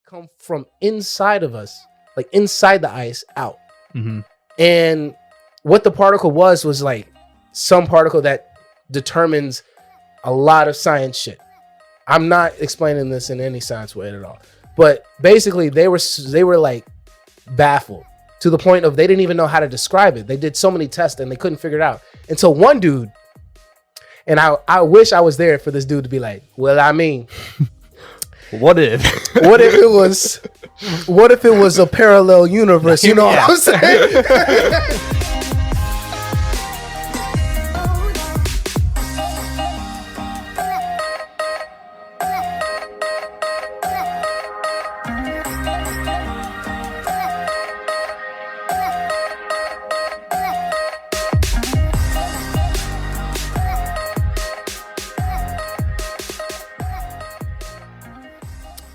come from inside of us, like inside the ice, out. Mm-hmm. And what the particle was like some particle that determines a lot of science shit. I'm not explaining this in any science way at all, but basically they were like baffled to the point of they didn't even know how to describe it. They did so many tests and they couldn't figure it out until one dude. And I wish I was there for this dude to be like, well, I mean, what if it was a parallel universe? You know what I'm saying?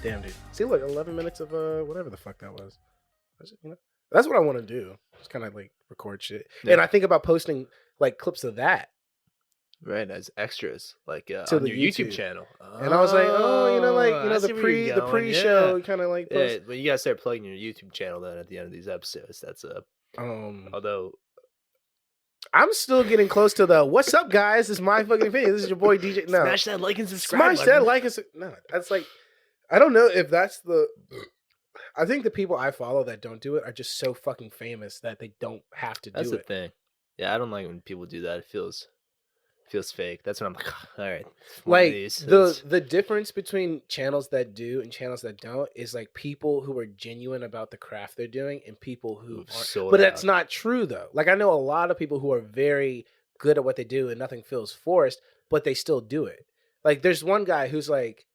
Damn, dude. See, look, 11 minutes of whatever the fuck that was. You know, that's what I want to do. Just kind of like record shit, and I think about posting like clips of that, right, as extras, like to on the your YouTube channel. And I was like, the pre-show, kind of like. Yeah, but you gotta start plugging your YouTube channel then at the end of these episodes. That's although. I'm still getting close to the what's up, guys? It's my fucking opinion. This is your boy DJ. No, smash that like and subscribe. Smash that like and no. That's like. I don't know if that's the. I think the people I follow that don't do it are just so fucking famous that they don't have to do it. That's the thing. Yeah, I don't like when people do that. It feels fake. That's when I'm like, all right. Like the difference between channels that do and channels that don't is like people who are genuine about the craft they're doing and people who aren't. But that's not true though. Like I know a lot of people who are very good at what they do and nothing feels forced, but they still do it. Like there's one guy who's like,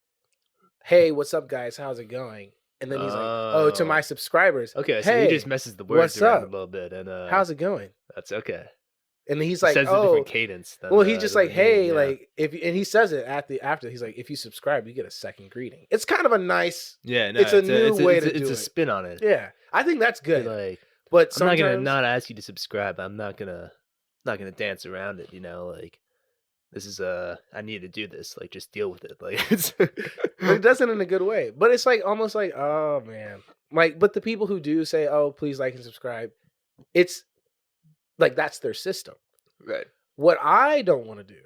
hey, what's up, guys? How's it going? And then he's like, oh, to my subscribers. Okay, so hey, he just messes the words around a little bit. And how's it going? That's okay. And he's like, says a different cadence. Well, he's just like, hey, like, and he says it after. He's like, if you subscribe, you get a second greeting. It's kind of a nice. Yeah, no, it's a new way to do it. It's a spin on it. Yeah, I think that's good. Like, but I'm not gonna not ask you to subscribe. I'm not gonna dance around it. You know, like. This is I need to do this. Like, just deal with it. Like, but it doesn't in a good way. But it's like almost like, oh man, like. But the people who do say, oh, please like and subscribe, it's like that's their system. Right. What I don't want to do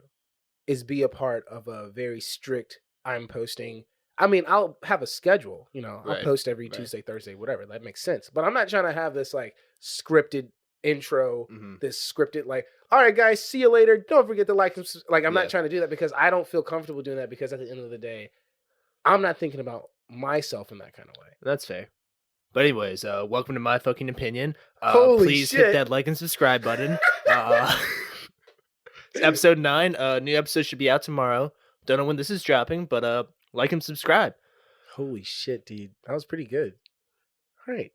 is be a part of a very strict. I'm posting. I mean, I'll have a schedule. You know, I'll post every Tuesday, Thursday, whatever. That makes sense. But I'm not trying to have this like scripted intro, this scripted like, all right guys, see you later, don't forget to like I'm not trying to do that because I don't feel comfortable doing that because at the end of the day I'm not thinking about myself in that kind of way. That's fair. But anyways, welcome to my fucking opinion. Please hit that like and subscribe button. It's episode 9. New episode should be out tomorrow. Don't know when this is dropping, but like and subscribe. Holy shit, dude, that was pretty good. All right.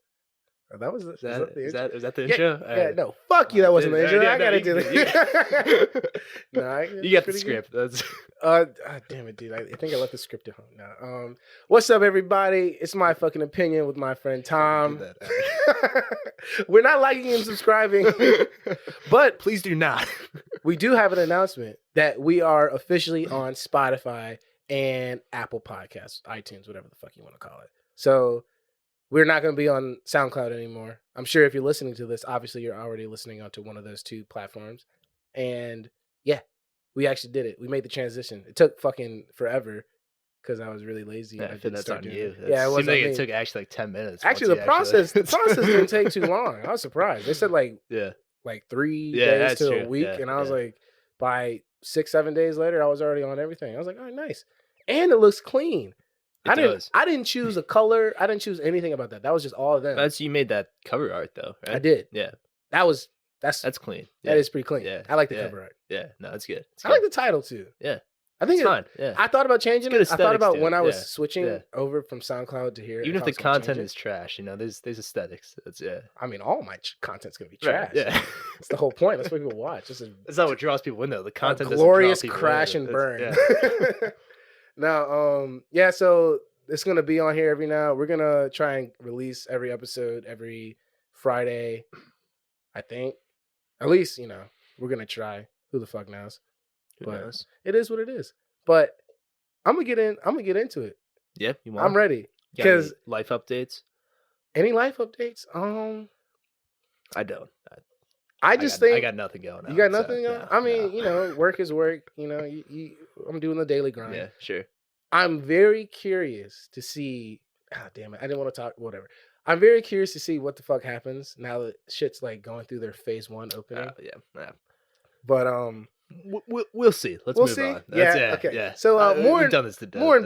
That was is that the intro? Yeah, no, fuck you. That wasn't the intro. I gotta do that. No, you got the script. That's damn it, dude. I think I left the script at home now. What's up, everybody? It's my fucking opinion with my friend Tom. We're not liking and subscribing, but please do not. We do have an announcement that we are officially on Spotify and Apple Podcasts, iTunes, whatever the fuck you want to call it. So. We're not going to be on SoundCloud anymore. I'm sure if you're listening to this, obviously you're already listening onto one of those two platforms. And yeah, we actually did it. We made the transition. It took fucking forever because I was really lazy. Yeah, I think that's on you. Yeah, it was. It took actually like 10 minutes. Actually, the process didn't take too long. I was surprised. They said like 3 days to a week, and I was like, by 6-7 days later, I was already on everything. I was like, oh, nice, and it looks clean. I didn't choose a color. I didn't choose anything about that. That was just all of them. You made that cover art though, right? I did. Yeah. That's clean. That is pretty clean. Yeah. I like the cover art. Yeah. No, it's good. I like the title too. Yeah. I think it's fine. Yeah. I thought about changing it. I thought about when I was switching Yeah. over from SoundCloud to here. Even if the content is trash, you know, there's aesthetics. That's I mean, all my content's gonna be trash. Right. Yeah. That's the whole point. That's what people watch. That's not what draws people in though. The content doesn't glorious crash and burn. Yeah. Now, so it's going to be on here every now. We're going to try and release every episode every Friday, I think. At least, you know, we're going to try. Who the fuck knows? Who knows? It is what it is. But I'm going to get into it. Yeah, you want? I'm ready. Got any Because life updates? any life updates? I don't. I just think I got nothing going on. you got so, nothing. no, I mean, no. work is work. I'm doing the daily grind. Yeah, sure. I'm very curious to see. Ah, damn it! I didn't want to talk. Whatever. I'm very curious to see what the fuck happens now that shit's like going through their phase 1 opening. Yeah. But We'll see. Let's we'll move see. on. That's Okay. Yeah. So we've done this to death. more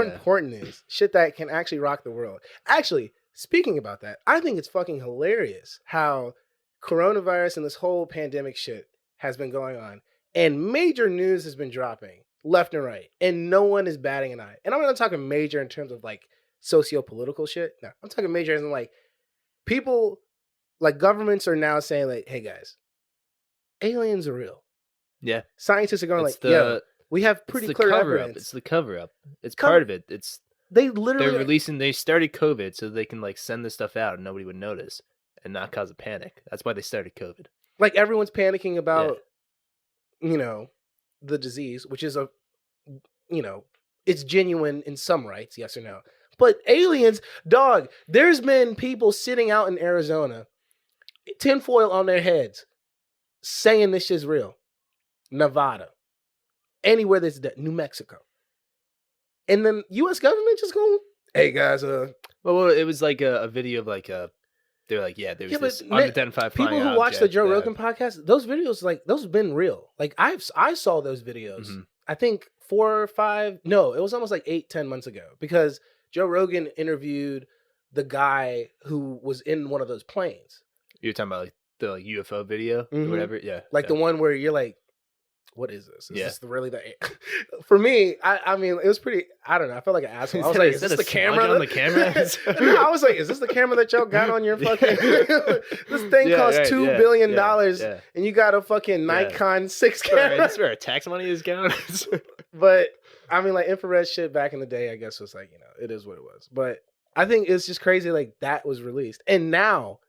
important is shit that can actually rock the world. Actually, speaking about that, I think it's fucking hilarious how coronavirus and this whole pandemic shit has been going on, and major news has been dropping left and right, and no one is batting an eye. And I'm not talking major in terms of like socio-political shit. No, I'm talking major as in like people, like governments are now saying like, hey guys, aliens are real. Yeah. Scientists are going yo, we have pretty clear evidence. It's the cover up. It's part of it. They literally they started COVID so they can like send this stuff out and nobody would notice and not cause a panic. That's why they started COVID. Like everyone's panicking about the disease, which is it's genuine in some rights, yes or no. But aliens, dog, there's been people sitting out in Arizona, tinfoil on their heads, saying this shit's real. Nevada, anywhere that's New Mexico. And then U.S. government just going, hey guys, well, it was like a video of like they're like, yeah, there was this unidentified flying people who watch the Joe Rogan podcast, those videos, like, those have been real. Like, I saw those videos, I think 4 or 5, no, it was almost like 8-10 months ago, because Joe Rogan interviewed the guy who was in one of those planes. You're talking about like the UFO video or whatever? Yeah. Like the one where you're like, what is this? Is this really the... For me, I mean, it was pretty... I don't know. I felt like an asshole. I was like, is this the camera? On the camera? No, I was like, is this the camera that y'all got on your fucking... This thing costs $2 billion, and you got a fucking Nikon 6 camera. That's where our tax money is going. But, I mean, like, infrared shit back in the day, I guess, was like, it is what it was. But I think it's just crazy, like, that was released. And now,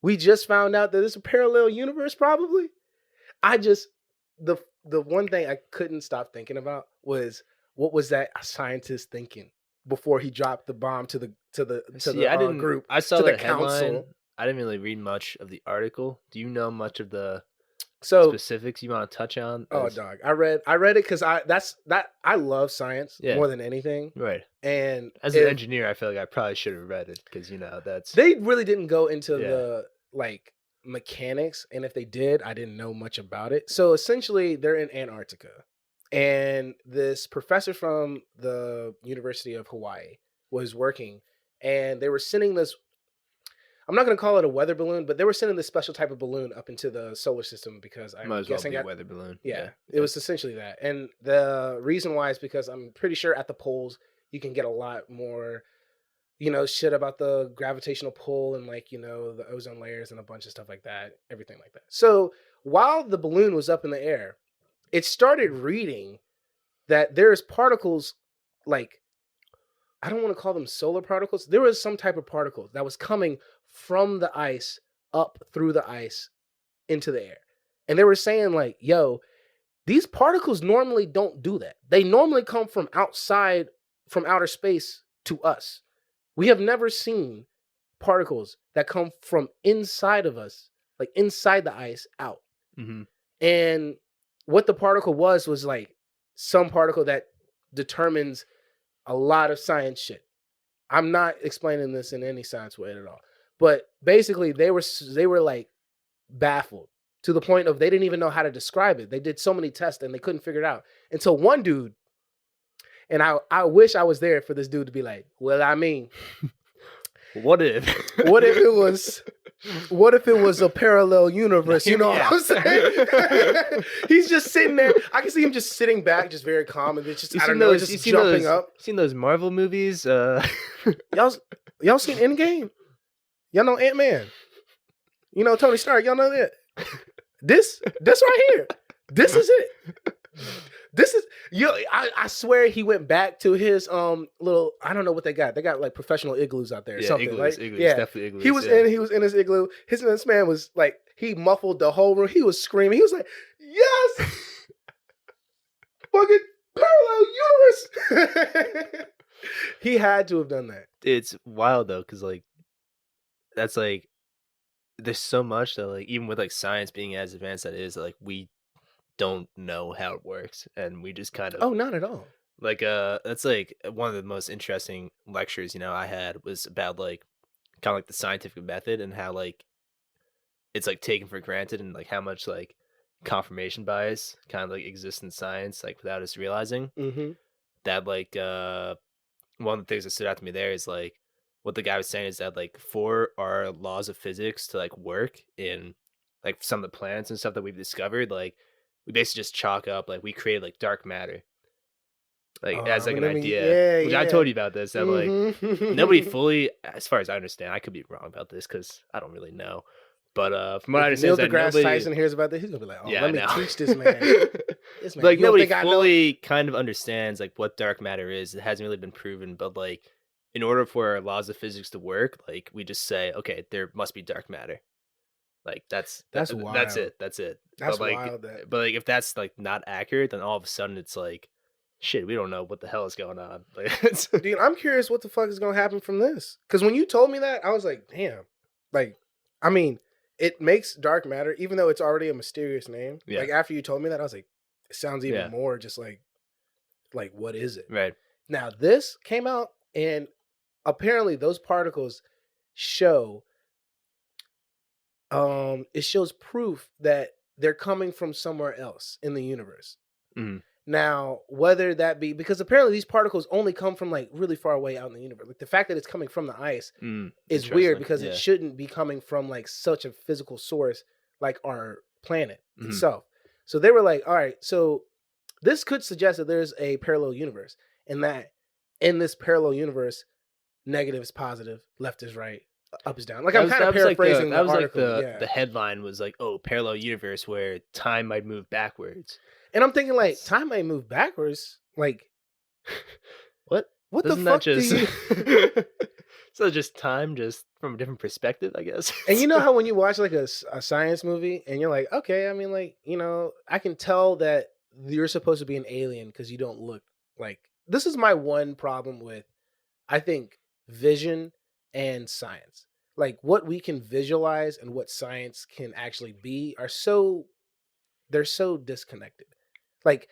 we just found out that it's a parallel universe, probably. The one thing I couldn't stop thinking about was, what was that scientist thinking before he dropped the bomb to the group? I saw to the council. Headline. I didn't really read much of the article. Do you know much of the specifics you want to touch on? Oh, dog, I read it because I love science more than anything. Right. And as an engineer, I feel like I probably should have read it because they really didn't go into the like mechanics, and if they did, I didn't know much about it. So essentially, they're in Antarctica, and this professor from the University of Hawaii was working, and they were sending this, I'm not going to call it a weather balloon, but they were sending this special type of balloon up into the solar system because I'm guessing a weather balloon. Yeah, it was essentially that. And the reason why is because I'm pretty sure at the poles you can get a lot more shit about the gravitational pull and like, the ozone layers and a bunch of stuff like that, everything like that. So while the balloon was up in the air, it started reading that there's particles, like, I don't want to call them solar particles. There was some type of particle that was coming from the ice up through the ice into the air. And they were saying like, yo, these particles normally don't do that. They normally come from outside, from outer space to us. We have never seen particles that come from inside of us, like inside the ice, out. Mm-hmm. And what the particle was like some particle that determines a lot of science shit. I'm not explaining this in any science way at all. But basically, they were like baffled to the point of they didn't even know how to describe it. They did so many tests and they couldn't figure it out until one dude. And I wish I was there for this dude to be like, well, I mean, what if it was a parallel universe? You know what I'm saying? He's just sitting there. I can see him just sitting back, just very calm, and just jumping up. Seen those Marvel movies? Y'all seen Endgame? Y'all know Ant-Man? Tony Stark? Y'all know that? This right here. This is it. This is I swear he went back to his little, I don't know what they got. They got like professional igloos out there or something. Igloos, definitely igloos. He was in his igloo. This man was like, he muffled the whole room. He was screaming. He was like, yes! Fucking parallel universe! He had to have done that. It's wild though, because like that's like there's so much that like even with like science being as advanced that it is, like we don't know how it works, and we just kind of Oh, not at all. like that's like one of the most interesting lectures I had was about like kind of like the scientific method and how like it's like taken for granted and like how much like confirmation bias kind of like exists in science like without us realizing Mm-hmm. that like one of the things that stood out to me there is like what the guy was saying is that like for our laws of physics to like work in like some of the planets and stuff that we've discovered, like we basically just chalk up like we create like dark matter like as like an idea, yeah, which I yeah. told you about this that like nobody Mm-hmm. fully, as far as I understand, I could be wrong about this because I don't really know, but from what I If understand Neil is that deGrasse nobody, Tyson hears about this, he's gonna be like, "Oh, yeah, let I me know. teach this man. This man, Like you don't nobody think I know?" fully kind of understands like what dark matter is. It hasn't really been proven, but like in order for our laws of physics to work, like we just say, okay, there must be dark matter. Like That's that's wild. it. That's it. That's wild. That But like if that's like not accurate, then all of a sudden it's like shit, we don't know what the hell is going on. Like it's dude, I'm curious what the fuck is gonna happen from this. Because when you told me that, I was like, "Damn!" Like, I mean, it makes dark matter, even though it's already a mysterious name. Yeah. Like after you told me that, I was like, "It sounds even Yeah. more just like what is it?" right. Now this came out, and apparently those particles show it shows proof that they're coming from somewhere else in the universe. Mhm. Now, whether that be because apparently these particles only come from like really far away out in the universe. Like the fact that it's coming from the ice is weird Interesting. because it Yeah. shouldn't be coming from like such a physical source like our planet Mhm. itself. So they were like, all right, so this could suggest that there's a parallel universe, and that in this parallel universe, negative is positive, left is right, up is down. Like I'm kind of paraphrasing that the was like article. Yeah. the headline was like, oh, parallel universe where time might move backwards. And I'm thinking like time might move backwards. Like What? what Doesn't the fuck that do just you so just time just from a different perspective, I guess. And you know how when you watch like a science movie and you're like, okay, I mean, like, I can tell that you're supposed to be an alien because you don't look like. This is my one problem with, I think, vision and science. Like what we can visualize and what science can actually be they're so disconnected. Like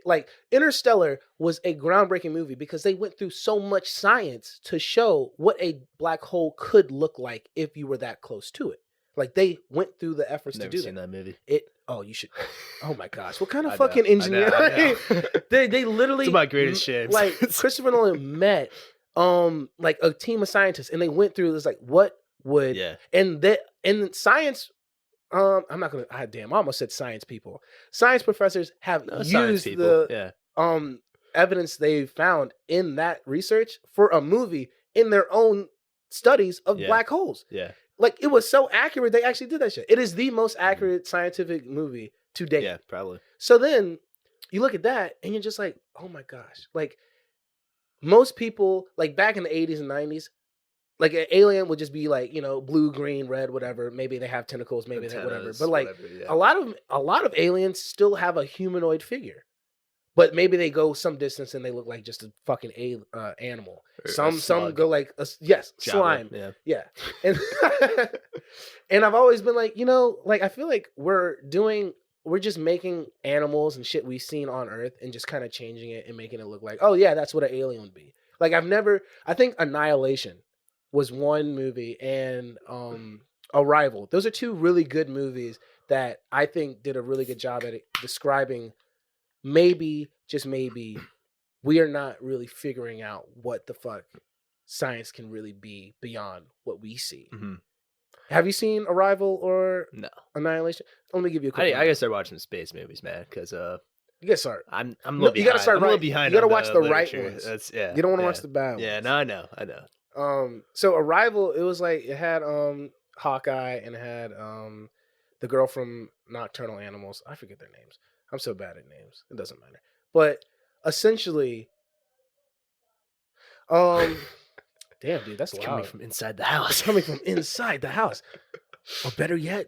like Interstellar was a groundbreaking movie because they went through so much science to show what a black hole could look like if you were that close to it. Like they went through the efforts Never to do seen that movie. You should. Oh my gosh, what kind of I know, fucking engineer? I know. They literally It's my greatest shames. Like Christopher Nolan met like a team of scientists and they went through this like what would Yeah. and science. I'm not gonna. Damn, I almost said science people. Science professors have Science used people. the evidence they found in that research for a movie in their own studies of black holes. Yeah. Like it was so accurate, they actually did that shit. It is the most accurate scientific movie to date. Yeah, probably. So then you look at that and you're just like, oh my gosh. Like most people, like back in the 80s and 90s, like an alien would just be like, blue, green, red, whatever. Maybe they have tentacles, maybe they whatever. Antennas, But like whatever, yeah. a lot of aliens still have a humanoid figure. But maybe they go some distance and they look like just a fucking animal. Or a Some slug. go like Java, slime. Yeah. And and I've always been like, like I feel like we're just making animals and shit we've seen on Earth and just kind of changing it and making it look like, oh yeah, that's what an alien would be. Like I think Annihilation was one movie and Arrival. Those are two really good movies that I think did a really good job at describing maybe, just maybe, we are not really figuring out what the fuck science can really be beyond what we see. Mm-hmm. Have you seen Arrival or No. Annihilation? Let me give you a quick I gotta start watching space movies, man, because you gotta start. I'm a little behind. You gotta start I'm a little right. behind. You gotta on watch the right literature. ones. That's yeah. You don't want to yeah. watch the bad ones. Yeah, no, I know. So Arrival, it was like it had Hawkeye and it had the girl from Nocturnal Animals. I forget their names. I'm so bad at names. It doesn't matter. But essentially, damn dude, that's It's loud. coming from inside the house. It's coming from inside the house. Or better yet,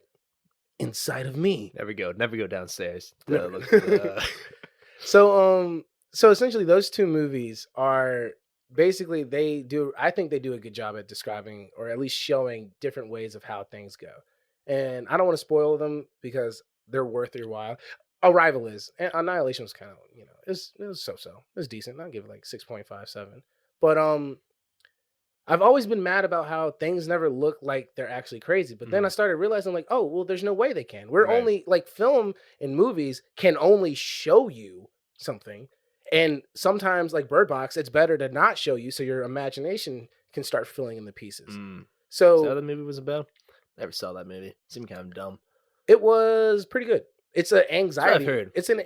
inside of me. Never go downstairs. No. So essentially those two movies are basically I think they do a good job at describing or at least showing different ways of how things go. And I don't want to spoil them because they're worth your while. Arrival is, and Annihilation was kind of, it was so. It was decent. I'll give it like 6.57. But I've always been mad about how things never look like they're actually crazy. But then I started realizing like, oh, well, there's no way they can. We're only like film and movies can only show you something. And sometimes like Bird Box, it's better to not show you so your imagination can start filling in the pieces. So is that what the movie was about? Never saw that movie. It seemed kind of dumb. It was pretty good. It's an anxiety. I've heard, it's an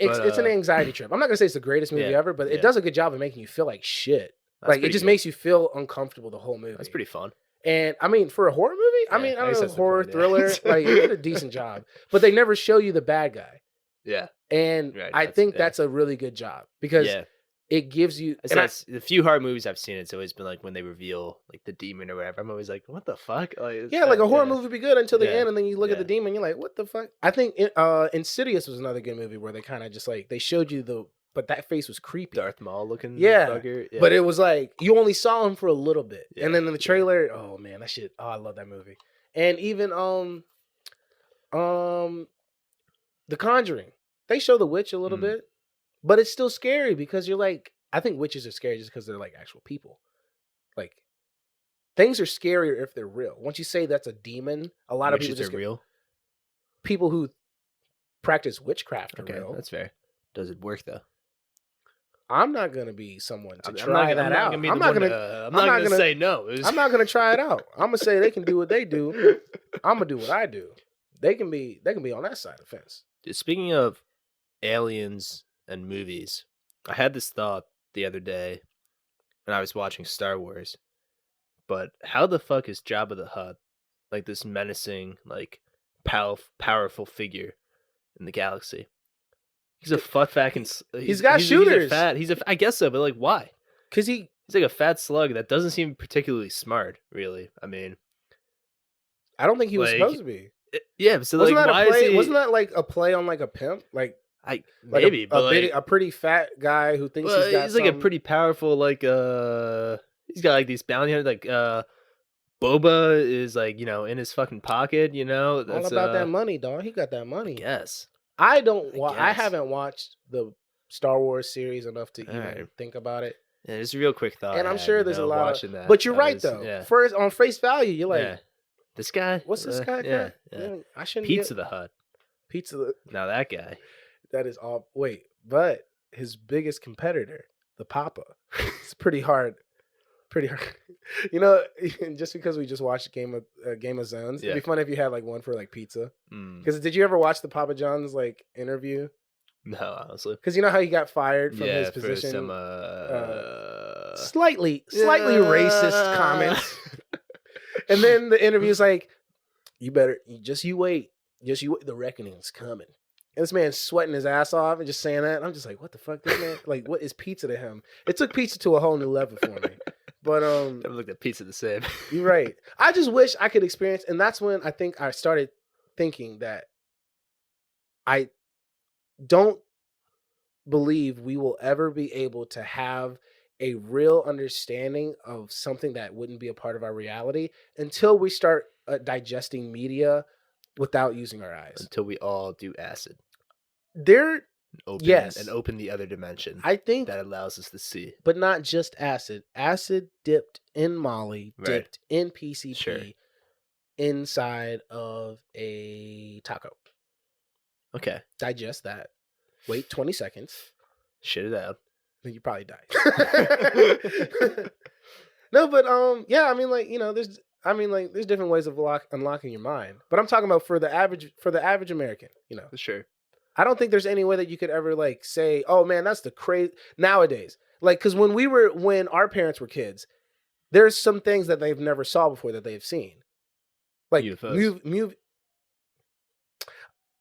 anxiety trip. I'm not gonna say it's the greatest movie ever, but it does a good job of making you feel like shit. That's like it just makes you feel uncomfortable the whole movie. That's pretty fun. And I mean, for a horror movie, I don't know, horror thriller, like it did a decent job. But they never show you the bad guy. Yeah. And I think that's a really good job because it gives you. The few horror movies I've seen, it's always been like when they reveal like the demon or whatever. I'm always like, what the fuck? Like, like a horror movie would be good until the end, and then you look at the demon, you're like, what the fuck? I think Insidious was another good movie where they kind of just like they showed you but that face was creepy, Darth Maul looking. Bugger. But it was like you only saw him for a little bit, and then in the trailer, oh man, that shit. Oh, I love that movie. And even The Conjuring, they show the witch a little bit, but it's still scary because you're like. I think witches are scary just because they're like actual people. Like things are scarier if they're real. Once you say that's a demon, a lot of people just are real. People who practice witchcraft are real. That's fair. Does it work though? I'm not gonna be someone to try that out. I'm not gonna say no. I'm not gonna try it out. I'm gonna say they can do what they do. I'm gonna do what I do. They can be on that side of the fence. Speaking of aliens and movies, I had this thought the other day when I was watching Star Wars. But how the fuck is Jabba the Hutt like this menacing, like powerful figure in the galaxy? He's a fucking. He's got shooters. I guess so, but like, why? Because he's like a fat slug that doesn't seem particularly smart. Really, I mean, I don't think he was supposed to be. So wasn't like, why is he? Wasn't that like a play on like a pimp? Like maybe, but a pretty fat guy who thinks he's like a pretty powerful, like he's got like these bounty hunters, like Boba is like, in his fucking pocket, That's all about that money, dog. He got that money. Yes. I haven't watched the Star Wars series enough to even think about it. Yeah, just a real quick thought. And I'm sure there's a lot watching that. But you're right though. Yeah. First on face value, you're like, this guy. What's this guy? Yeah. I shouldn't. Pizza the Hut. Now that guy. That is all. Wait, but his biggest competitor, the Papa, it's pretty hard. Just because we just watched Game of Zones, it'd be fun if you had like one for like pizza. Because did you ever watch the Papa John's like interview? No, honestly. Because you know how he got fired from his position. Some, slightly racist comments. And then the interview's like, you wait. The reckoning's coming. And this man's sweating his ass off and just saying that. And I'm just like, what the fuck, this man? Like, what is pizza to him? It took pizza to a whole new level for me. But never looked at pizza the same. You're right. I just wish I could experience, and that's when I think I started thinking that I don't believe we will ever be able to have a real understanding of something that wouldn't be a part of our reality until we start digesting media without using our eyes. Until we all do acid. Open the other dimension. I think that allows us to see. But not just acid. Acid dipped in Molly, dipped in PCP, inside of a taco. Okay. Digest that. Wait 20 seconds. Shit it out. Then you probably die. No, but there's different ways of unlocking your mind. But I'm talking about for the average American, Sure. I don't think there's any way that you could ever like say, "Oh man, that's the crazy." Nowadays, like, because when our parents were kids, there's some things that they've never saw before that they've seen, like UFOs.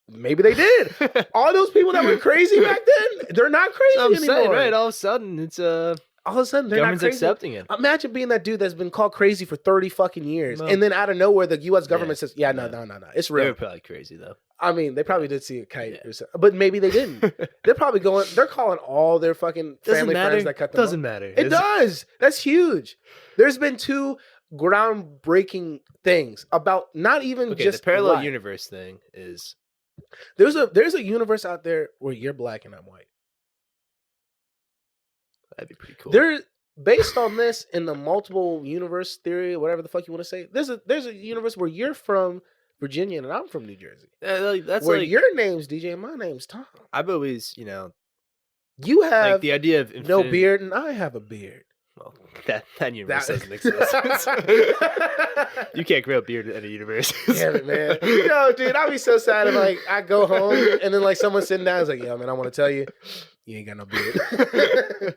Maybe they did. All those people that were crazy back then, they're not crazy anymore. Saying, right? All of a sudden, it's all of a sudden, they're government's not crazy. Accepting it. Imagine being that dude that's been called crazy for 30 fucking years, and then out of nowhere, the U.S. government says, "No, it's real." They were probably crazy though. I mean, they probably did see a kite, Yeah. or something, but maybe they didn't. They're probably going. They're calling all their fucking family friends that cut them Doesn't off. matter. It does. That's huge. There's been 2 groundbreaking things about not even Okay, just the parallel life. universe thing is There's a universe out there where you're black and I'm white. that'd be pretty cool. There, based on this in the multiple universe theory, whatever the fuck you want to say, there's a universe where you're from Virginia and I'm from New Jersey. That's where like your name's DJ and my name's Tom. I've always, You have like the idea of no infinity- beard and I have a beard. Well, that universe That- doesn't exist. You can't grow a beard in any universe. Damn it, man. Yo, dude, I'd be so sad if like I go home and then like someone's sitting down, it's like, yo, man, I want to tell you, you ain't got no beard.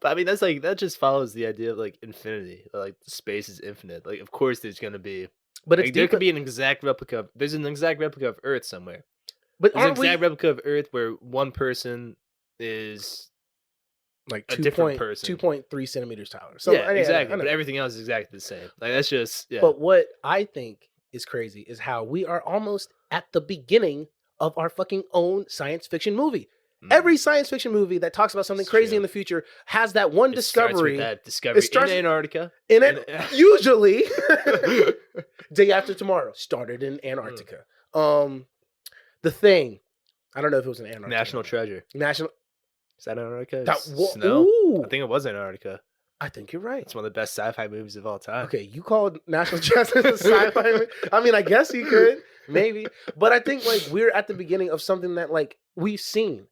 But I mean, that just follows the idea of like infinity. Like space is infinite. Like, of course, there's gonna be. But it's Like, there deep, could be an exact replica. There's an exact replica of Earth somewhere. but There's an aren't we exact replica of Earth where one person is like a different person. 2.3 centimeters taller? So yeah, I exactly. know. But everything else is exactly the same. Like that's just yeah. But what I think is crazy is how we are almost at the beginning of our fucking own science fiction movie. Mm. Every science fiction movie that talks about something It's crazy true. in the future has that one It starts with discovery that discovery starts- in Antarctica. in it. And- Usually, day after tomorrow started in Antarctica. The Thing. I don't know if it was in Antarctica. National treasure. National. Is that Antarctica? That, Snow. Ooh, I think it was Antarctica. I think you're right. It's one of the best sci-fi movies of all time. Okay, you called National Treasure a sci-fi movie? I mean, I guess you could, maybe. But I think like we're at the beginning of something that like we've seen.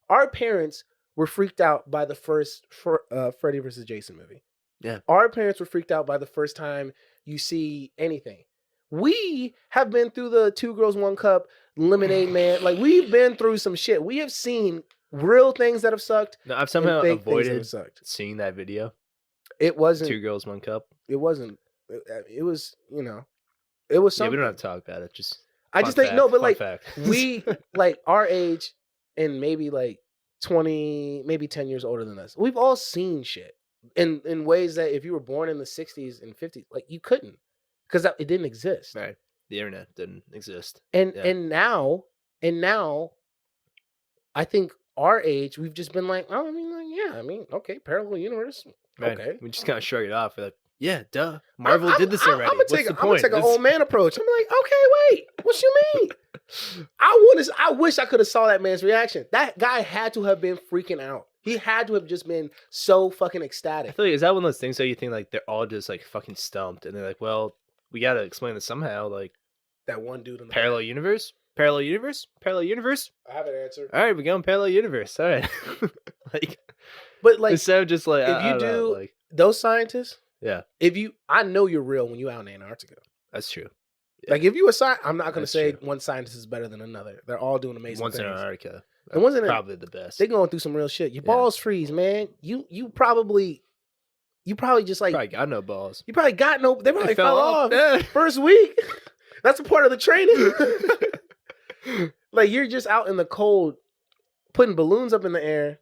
Our parents were freaked out by the first Freddy versus Jason movie. Yeah. Our parents were freaked out by the first time you see anything. We have been through the 2 Girls 1 Cup, Lemonade Man. Like we've been through some shit. We have seen real things that have sucked. No, I've And somehow fake things that avoided have sucked. seeing that video. It wasn't. 2 Girls, 1 Cup. It wasn't. It was. It was Yeah, something. we don't have to talk about it. Just I fun just think fact, no, but fun like fact. we like our age and maybe like 20, maybe 10 years older than us. We've all seen shit in ways that if you were born in the 60s and 50s, like you couldn't because it didn't exist. Right. The internet didn't exist. And Yeah. and now I think our age we've just been like, oh, I mean, like, yeah, I mean, okay, parallel universe. Right. Okay. We just kind of shrug it off. We're like, yeah, duh. Marvel did this already. I'm gonna What's take the I'm gonna point? take an This- old man approach. I'm like, okay, wait, what you mean? I wish I could have saw that man's reaction. That guy had to have been freaking out. He had to have just been so fucking I ecstatic. feel like, is that one of those things that you think like they're all just like fucking stumped and they're like, well, we got to explain this somehow. Like That one dude in the parallel universe, parallel universe, parallel universe. I have an answer. All right, we're going parallel universe. All right. Like, But like, instead of just like, if I you don't know, do- like, those scientists, yeah, I know you're real when you're out in Antarctica. that's true. Like if you a sci, I'm not gonna That's say true. one scientist is better than another. They're all doing amazing Ones in things. Antarctica. The ones in- probably the best. They're going through some real shit. Your Yeah. balls freeze, man. You probably just like Probably got no balls. you probably got no. They probably They fell off. Yeah. First week. That's a part of the training. Like you're just out in the cold, putting balloons up in the air,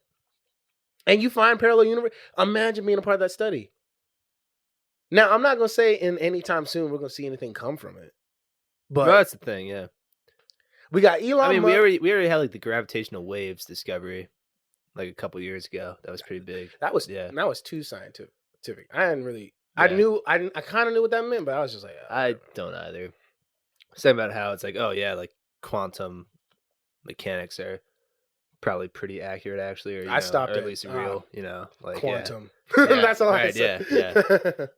and you find parallel universe. Imagine being a part of that study. Now, I'm not gonna say in any time soon we're gonna see anything come from it, but Well, that's the thing, yeah. we got Elon. I mean, Musk. we already had like the gravitational waves discovery, like a couple years ago. That was pretty big. that was yeah. that was too scientific. I didn't really. I Yeah. knew. I kind of knew what that meant, but I was just like, I don't either. Saying about how it's like, oh yeah, like quantum mechanics are probably pretty accurate, actually, or you I know, stopped or at at, least real, like quantum. Yeah. That's all I Right, said.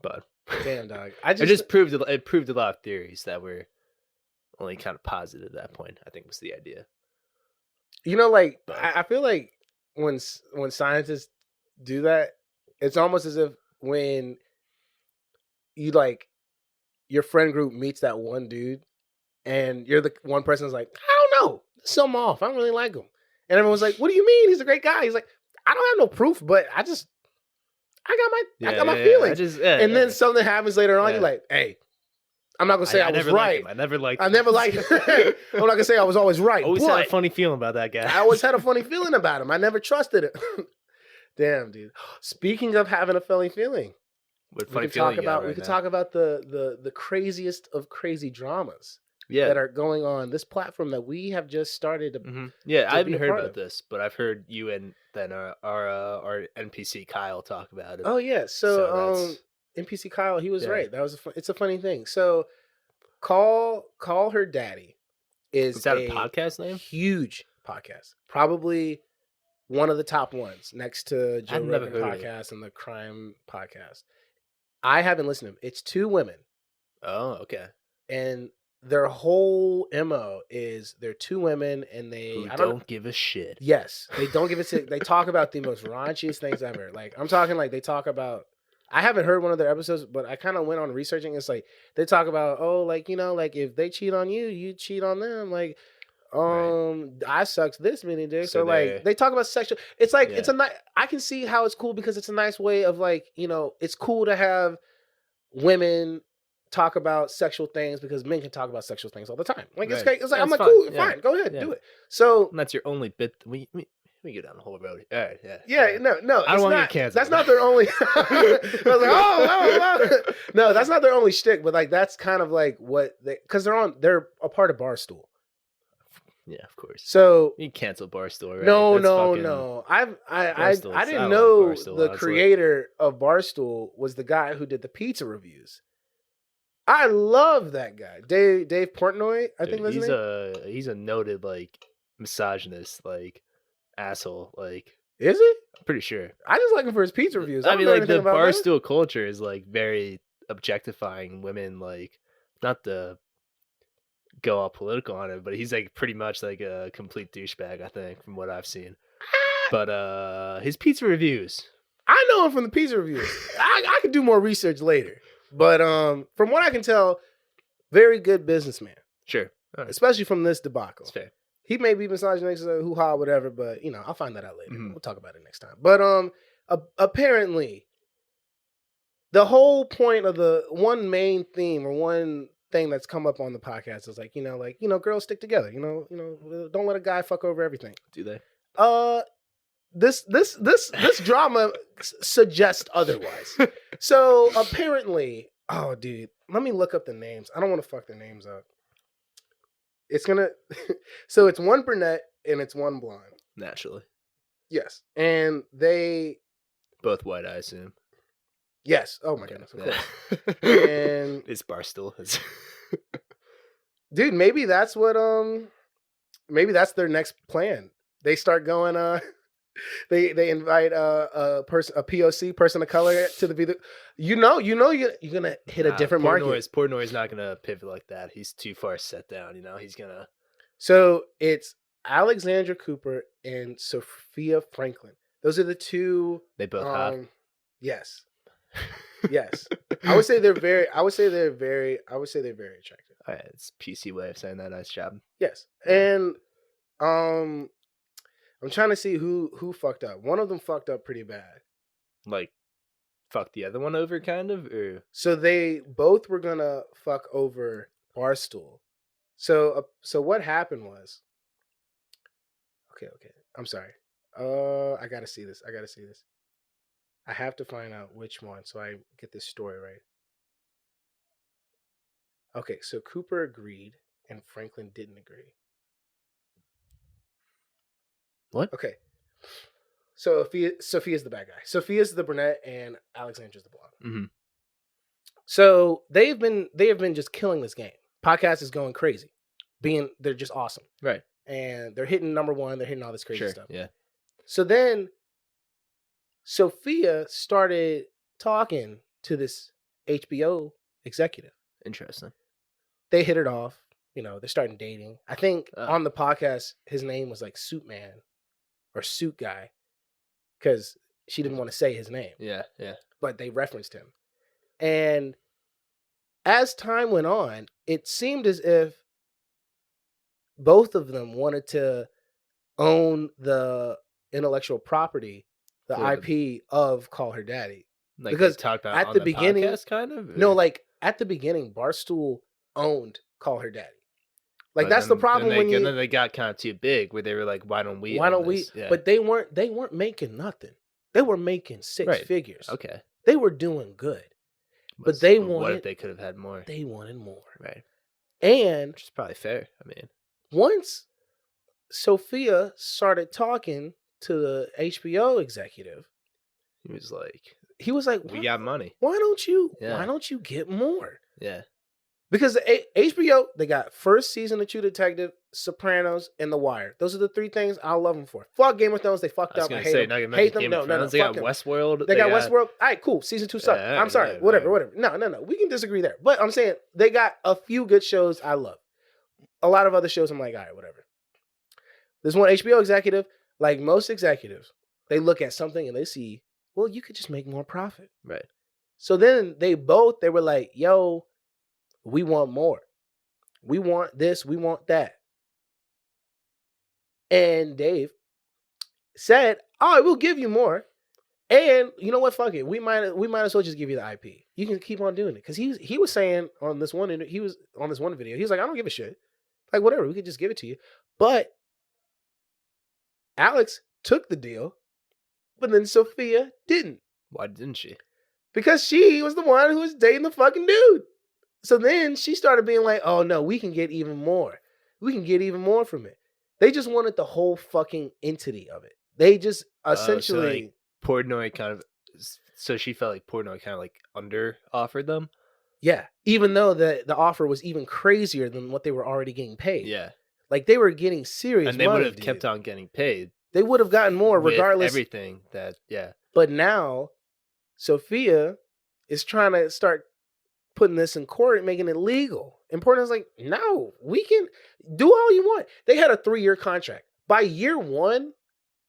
But Damn, dog. it just proved a lot of theories that were only kind of positive at that point. I think was the idea. Like But- I feel like when scientists do that, it's almost as if when you like your friend group meets that one dude, and you're the one person that's like, I don't know, there's something off. I don't really like him, and everyone's like, what do you mean? He's a great guy. He's like, I don't have no proof, but I got my feelings. And then something happens later on. Yeah. You're like, hey, I'm not gonna say I was never liked right. him. I never liked. I him. never liked. I'm not gonna say I was always right. Always had a but funny feeling about that guy. I always had a funny feeling about him. I never trusted it. Damn, dude. Speaking of having a funny feeling, What We funny can feeling talk you got about we right can now? talk about the craziest of crazy dramas Yeah. that are going on this platform that we have just started to, Yeah, I to be haven't a heard part about of. this, but I've heard you and then our NPC Kyle talk about it. Oh yeah, So so that's NPC Kyle, he was yeah. right. That was it's a funny thing. So call her daddy Is is that a a podcast name? huge podcast, probably one of the top ones next to Joe I've never Rogan heard of it. podcast and the Crime podcast. I haven't listened to them. It's two women, Oh, okay. and their whole MO is they're two women, and Who I don't don't give a shit. Yes, they don't give a shit. They talk about the most raunchiest things ever. Like I'm talking like they talk about. I haven't heard one of their episodes, but I kind of went on researching. It's like they talk about, oh, like like if they cheat on you, you cheat on them. Like, I sucked this many dicks, So or like they talk about sexual. It's like it's a nice. I can see how it's cool because it's a nice way of like it's cool to have women talk about sexual things because men can talk about sexual things all the time. Like it's great. It's like Yeah, I'm it's like fun. cool, Yeah. fine, go ahead, Yeah. do it. So And that's your only bit. We go down the whole road. All right, yeah. yeah, no, I don't want to get canceled. That's not their only. I was like, oh, no, that's not their only shtick. But like, that's kind of like what because they're a part of Barstool. Yeah, of course. So you cancel Barstool, right? No, That's no, fucking- no. I Barstool's- I didn't don't know like Barstool, the honestly. creator of Barstool was the guy who did the pizza reviews. I love that guy, Dave Portnoy. I think that's his name. he's a noted like misogynist, like asshole. Like Is he? I'm pretty sure. I just like him for his pizza reviews. I don't mean, know like the anything about that. Barstool culture is like very objectifying women. Like not to go all political on it, but he's like pretty much like a complete douchebag. I think from what I've seen. But his pizza reviews. I know him from the pizza reviews. I could do more research later. But from what I can tell, very good businessman. Sure. All right. Especially from this debacle. That's fair. He may be misogynistic, hoo-ha, whatever, but, I'll find that out later. Mhm. We'll talk about it next time. But apparently, the whole point of the one main theme or one thing that's come up on the podcast is like, girls stick together. Don't let a guy fuck over everything. Do they? This drama suggests otherwise. So apparently, oh dude, let me look up the names. I don't want to fuck their names up. It's gonna so it's one brunette and it's one blonde. Naturally. Yes. And they Both white, I assume. yes. Oh my goodness, of Yeah. course. And It's Barstool. dude, maybe that's what maybe that's their next plan. They start going they invite a POC person of color to be the you're gonna hit a different market. Portnoy's not gonna pivot like that. He's too far set down. He's gonna. So it's Alexandra Cooper and Sophia Franklin. Those are the two. They both hot. Yes. Yes. I would say they're very attractive. Oh, yeah, it's PC way of saying that. Nice job. Yes. And I'm trying to see who fucked up. One of them fucked up pretty bad. Like, fuck the other one over, kind of? Or... So they both were gonna fuck over Barstool. So what happened was... Okay. I'm sorry. I gotta see this. I have to find out which one so I get this story right. Okay, so Cooper agreed and Franklin didn't agree. What? Okay. So Sophia's the bad guy. Sophia's the brunette and Alexandra's the blonde. Mm-hmm. So they have been just killing this game. Podcast is going crazy. They're just awesome. Right. And they're hitting number one. They're hitting all this crazy stuff. Yeah. So then Sophia started talking to this HBO executive. Interesting. They hit it off. They're starting dating. I think on the podcast, his name was like Suit Man or Suit Guy because she didn't want to say his name. Yeah. But they referenced him. And as time went on, it seemed as if both of them wanted to own the intellectual property, the IP of Call Her Daddy. Like because they talked about at on the beginning, podcast, kind of? Or? No, like at the beginning, Barstool owned Call Her Daddy. Like But that's the problem and then they got kind of too big where they were like, why don't we? Yeah. But they weren't making nothing. They were making six figures. Okay. They were doing good. But they what if they could have had more? They wanted more. Right. And which is probably fair. I mean, once Sophia started talking to the HBO executive, he was like, "We got money. Why don't you get more?" Yeah. Because HBO, they got first season of True Detective, Sopranos, and The Wire. Those are the three things I love them for. Fuck Game of Thrones, they fucked up. I hate them. Hate them. No. They got Westworld. They got Westworld. All right, cool. Season 2 sucked. I'm sorry. Whatever. No. We can disagree there. But I'm saying they got a few good shows I love. A lot of other shows I'm like, all right, whatever. This one HBO executive, like most executives, they look at something and they see, well, you could just make more profit. Right. So then they were like, yo, we want more. We want this. We want that. And Dave said, all right, we'll give you more. And you know what? Fuck it. We might as well just give you the IP. You can keep on doing it. Because he was saying on this one video, he was like, I don't give a shit. Like, whatever. We could just give it to you. But Alex took the deal. But then Sophia didn't. Why didn't she? Because she was the one who was dating the fucking dude. So then she started being like, oh no, we can get even more. We can get even more from it. They just wanted the whole fucking entity of it. They just essentially... Portnoy kind of... So she felt like Portnoy kind of like under offered them? Yeah. Even though the offer was even crazier than what they were already getting paid. Yeah. Like they were getting serious money. And they would have kept on getting paid. They would have gotten more regardless. Everything that, yeah. But now, Sophia is trying to start putting this in court and making it legal. And Portnoy's like, no, we can do all you want. They had a 3-year contract. By year 1,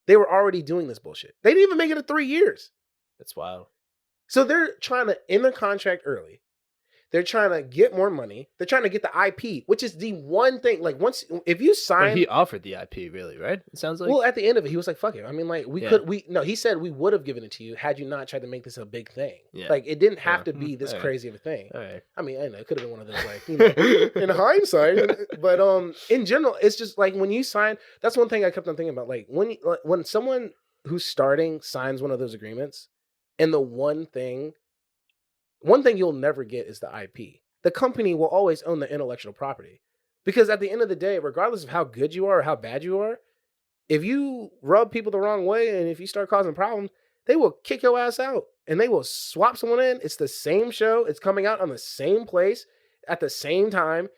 they were already doing this bullshit. They didn't even make it to 3 years. That's wild. So they're trying to end their contract early. They're trying to get more money. They're trying to get the IP, which is the one thing. Like if you sign, but he offered the IP, really, right? It sounds like. Well, at the end of it, he was like, "Fuck it." I mean, like he said we would have given it to you had you not tried to make this a big thing. Yeah. Like it didn't have to be this crazy of a thing. All right. I mean, I know it could have been one of those like, in hindsight, but in general, it's just like when you sign. That's one thing I kept on thinking about. Like when someone who's starting signs one of those agreements, and the one thing you'll never get is the IP. The company will always own the intellectual property. Because at the end of the day, regardless of how good you are or how bad you are, if you rub people the wrong way and if you start causing problems, they will kick your ass out and they will swap someone in. It's the same show. It's coming out on the same place at the same time.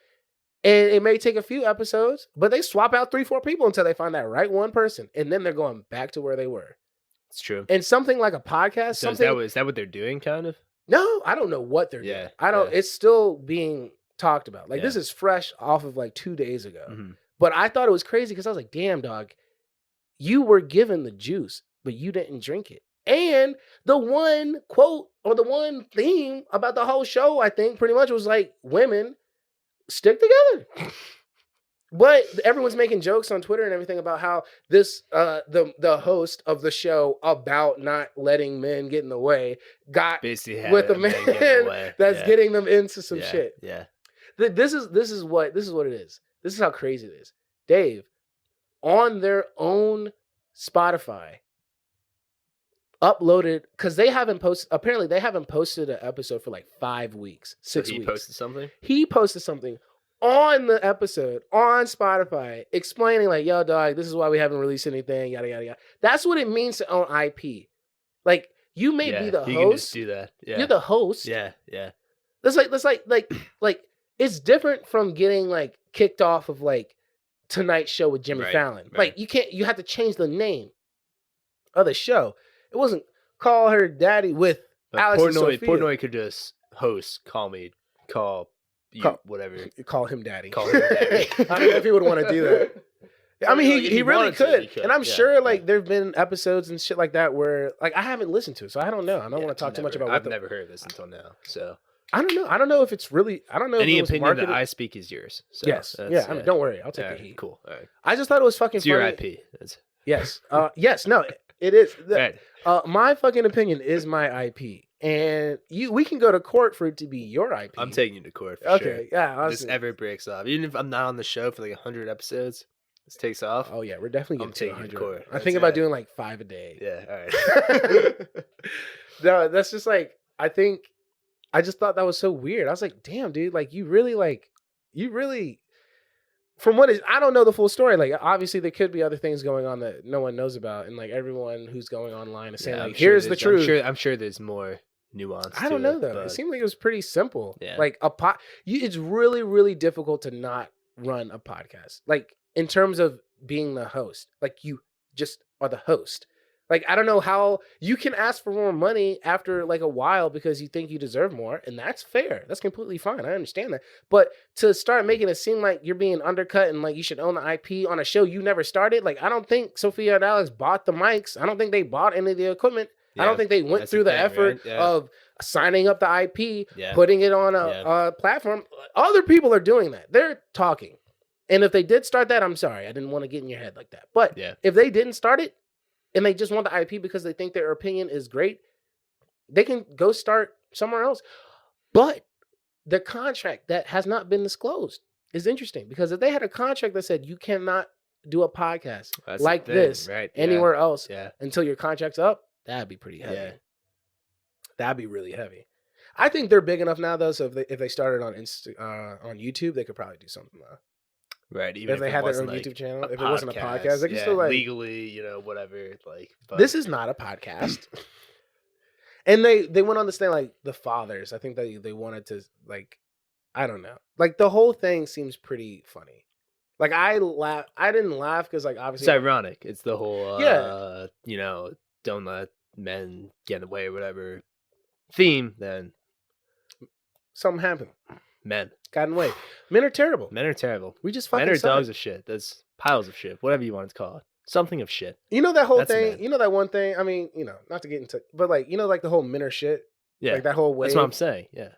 And it may take a few episodes, but they swap out 3-4 people until they find that right one person. And then they're going back to where they were. It's true. And something like a podcast. So is that what they're doing, kind of? No, I don't know what they're doing. I don't. Yeah. It's still being talked about. Like this is fresh off of like 2 days ago. Mm-hmm. But I thought it was crazy because I was like, "Damn, dog, you were given the juice, but you didn't drink it." And the one quote or the one theme about the whole show, I think, pretty much was like, "Women stick together." But everyone's making jokes on Twitter and everything about how this the host of the show about not letting men get in the way got basically with a man that's getting them into some shit. Yeah. This is what it is. This is how crazy it is. Dave, on their own Spotify, uploaded because they haven't posted an episode for like 5 weeks, 6 weeks. He posted something? He posted something on the episode on Spotify explaining like, yo, dog, this is why we haven't released anything, yada, yada, yada. That's what it means to own IP. Like, you may be the host. You can just do that. Yeah. You're the host. Yeah, yeah. That's like it's different from getting like kicked off of like Tonight Show with Jimmy Fallon. Right. Like you have to change the name of the show. It wasn't Call Her Daddy with Alex and Sophia. Portnoy could just host, whatever. Call him daddy. Call him daddy. I don't know if he would want to do that. I mean, he really could. And I'm sure like there've been episodes and shit like that where like I haven't listened to it, so I don't know. I don't want to talk too much about I've never heard of this until now. So I don't know. I don't know if it's really any opinion that I speak is yours. So yes. Yeah. I mean, don't worry. I'll take the heat. Cool. All right. I just thought it was fucking it's funny. Your IP. Yes. Yes. No, it is. Right. My fucking opinion is my IP. And we can go to court for it to be your IP. I'm taking you to court for sure. Okay, yeah. This ever breaks off. Even if I'm not on the show for like 100 episodes, this takes off. Oh, yeah. We're definitely getting taking you to court. I think about doing like 5 a day. Yeah, all right. No, that's just like, I think I just thought that was so weird. I was like, damn, dude, like you really. From what is, I don't know the full story. Like, obviously, there could be other things going on that no one knows about, and like everyone who's going online is saying, like, "Here's the truth." I'm sure there's more nuance. I don't know though. It seemed like it was pretty simple. Yeah. Like it's really, really difficult to not run a podcast. Like in terms of being the host, like you just are the host. Like, I don't know how you can ask for more money after like a while because you think you deserve more. And that's fair. That's completely fine. I understand that. But to start making it seem like you're being undercut and like you should own the IP on a show you never started. Like, I don't think Sophia and Alex bought the mics. I don't think they bought any of the equipment. Yeah, I don't think they went through the effort of signing up the IP, putting it on a platform. Other people are doing that. They're talking. And if they did start that, I'm sorry. I didn't want to get in your head like that. But if they didn't start it, and they just want the IP because they think their opinion is great, they can go start somewhere else. But the contract that has not been disclosed is interesting because if they had a contract that said you cannot do a podcast like this anywhere else until your contract's up, that'd be pretty heavy. Yeah. That'd be really heavy. I think they're big enough now, though, so if they started on on YouTube, they could probably do something, though. Right, even if they had their own YouTube channel, if it wasn't a podcast, they can still like legally, whatever. Like, but... this is not a podcast. And they went on this thing like the fathers. I think they wanted to like, I don't know, like the whole thing seems pretty funny. Like I didn't laugh because like obviously it's ironic. It's the whole don't let men get in the way or whatever theme. Then something happened. Men got in the way. Men are terrible. Men are terrible. We just fucking men are suck. dogs of shit. That's piles of shit. Whatever you want to call it. Something of shit. You know that whole thing. Men. You know that one thing. I mean, not to get into, but like like the whole men are shit. Yeah, like that whole way. That's what I'm saying. Yeah.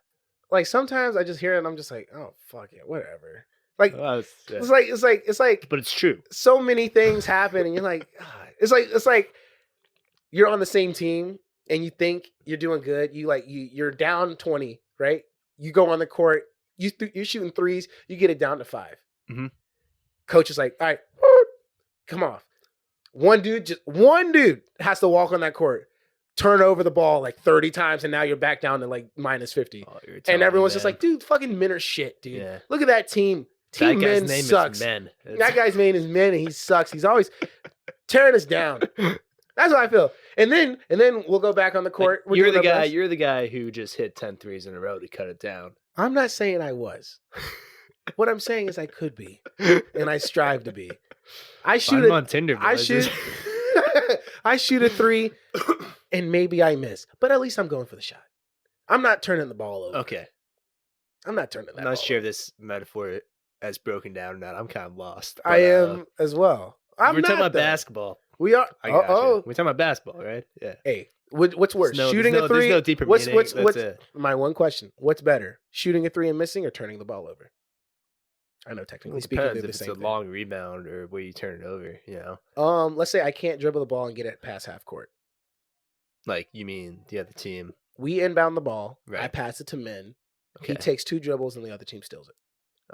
Like sometimes I just hear it and I'm just like, oh fuck it, whatever. Like it's like. But it's true. So many things happen and you're like, it's like you're on the same team and you think you're doing good. You're down 20, right? You go on the court. You're shooting threes. You get it down to 5. Mm-hmm. Coach is like, all right, come off. One dude has to walk on that court, turn over the ball like 30 times, and now you're back down to like minus 50. Oh, and everyone's just like, dude, fucking men are shit, dude. Yeah. Look at that team. Team that men sucks. That guy's name is Men, and he sucks. He's always tearing us down. That's what I feel. And then we'll go back on the court. Like, you're the guy who just hit 10 threes in a row to cut it down. I'm not saying I was. What I'm saying is I could be, and I strive to be. I shoot on Tinder. I shoot a 3, and maybe I miss, but at least I'm going for the shot. I'm not turning the ball over. Okay. I'm not turning that. I'm not sure if this metaphor has broken down or not. I'm kind of lost. But, I am as well. We're talking about basketball. We are. We're talking about basketball, right? Yeah. Hey, what's worse, shooting a 3? There's no deeper meaning. What's my one question? What's better, shooting a 3 and missing, or turning the ball over? I know technically speaking, if it's a long rebound or where you turn it over, Let's say I can't dribble the ball and get it past half court. Like you mean the other team? We inbound the ball. Right. I pass it to Men. Okay. He takes 2 dribbles and the other team steals it.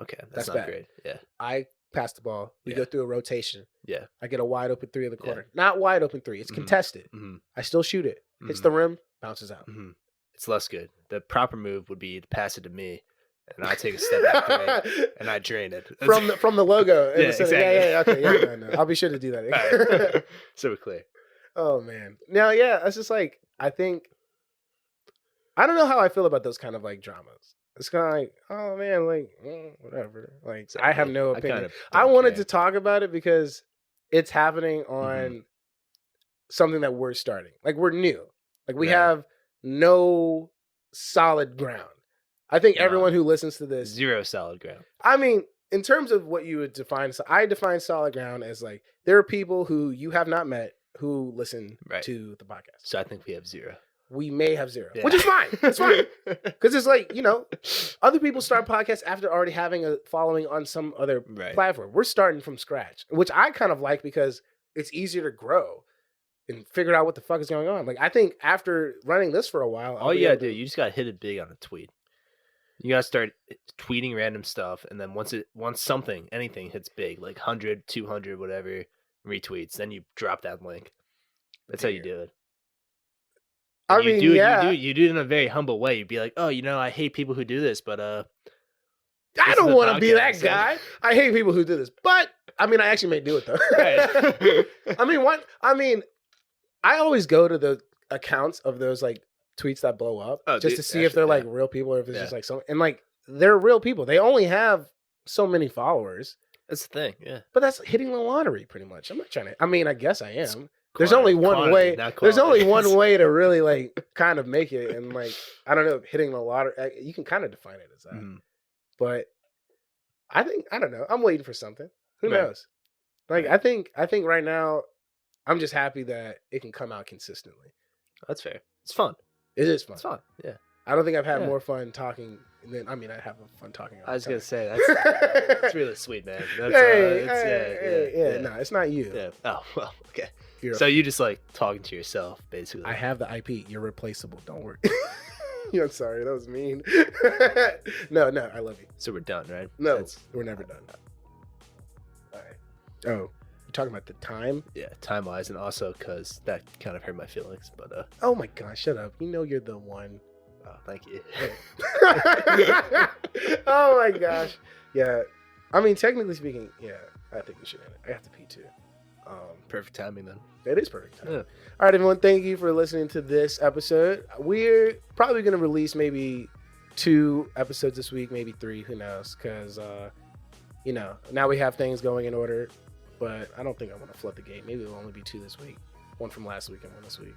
Okay, that's not bad. Great. Yeah. I pass the ball. We go through a rotation. Yeah. I get a wide open 3 in the corner. Yeah. Not wide open 3. It's contested. Mm-hmm. I still shoot it. Hits the rim, bounces out. Mm-hmm. It's less good. The proper move would be to pass it to me, and I take a step back and I drain it from the logo. Yeah, exactly. Yeah. Okay, yeah. No. I'll be sure to do that. Right. So we're clear. Oh man. Now, yeah, it's just like I don't know how I feel about those kind of like dramas. It's kind of like, oh man, like whatever. Like exactly. I have no opinion. I wanted to talk about it because it's happening on something that we're starting. Like we're new. Like we have no solid ground. I think everyone who listens to this, 0 solid ground. I mean, in terms of what you would define, I define solid ground as like there are people who you have not met who listen to the podcast. So I think we have 0. We may have 0, which is fine. It's fine. Because it's like, other people start podcasts after already having a following on some other platform. We're starting from scratch, which I kind of like because it's easier to grow and figure out what the fuck is going on. Like, I think after running this for a while, all you gotta do, you just gotta hit it big on a tweet. You gotta start tweeting random stuff, and then once anything hits big, like 100, 200, whatever retweets, then you drop that link. That's how you do it. I You mean, do it, yeah. you do it in a very humble way. You'd be like, oh, I hate people who do this, but I listen don't to the want to be that podcast, guy. I hate people who do this, but I mean, I actually may do it though. Right. I mean, what? I mean, I always go to the accounts of those like tweets that blow up just to see if they're like real people or if it's just like some, and like they're real people. They only have so many followers. That's the thing, yeah. But that's hitting the lottery pretty much. I'm not trying to. I mean, I guess I am. There's Quantity, only one quantity, way. not There's only quality. one way to really like kind of make it, and like I don't know, hitting the lottery. You can kind of define it as that, but I don't know. I'm waiting for something. Who knows? Like I think right now, I'm just happy that it can come out consistently. That's fair. It's fun. It is fun. It's fun. Yeah. I don't think I've had more fun talking than. I mean, I have fun talking. I was gonna say that's really sweet, man. That's, No, it's not you. Yeah. Oh well, okay. So you just like talking to yourself, basically. I have the IP. You're replaceable. Don't worry. I'm sorry. That was mean. No, I love you. So we're done, right? No, we're never done. All right. Oh, you're talking about the time? Yeah, time-wise, and also because that kind of hurt my feelings. But oh my gosh, shut up! You know you're the one. Oh, thank you. Oh my gosh. Yeah. I mean, technically speaking, yeah, I think we should end it. I have to pee too. Perfect timing then. It is perfect timing. Yeah. All right, everyone. Thank you for listening to this episode. We're probably going to release maybe 2 episodes this week, maybe 3. Who knows? Because, now we have things going in order. But I don't think I want to flood the gate. Maybe it'll only be 2 this week. 1 from last week and 1 this week.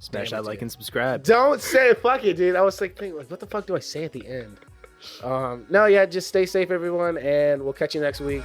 Smash that like and subscribe. Don't say fuck it, dude. I was like thinking, like, what the fuck do I say at the end? No, yeah, just stay safe, everyone, and we'll catch you next week.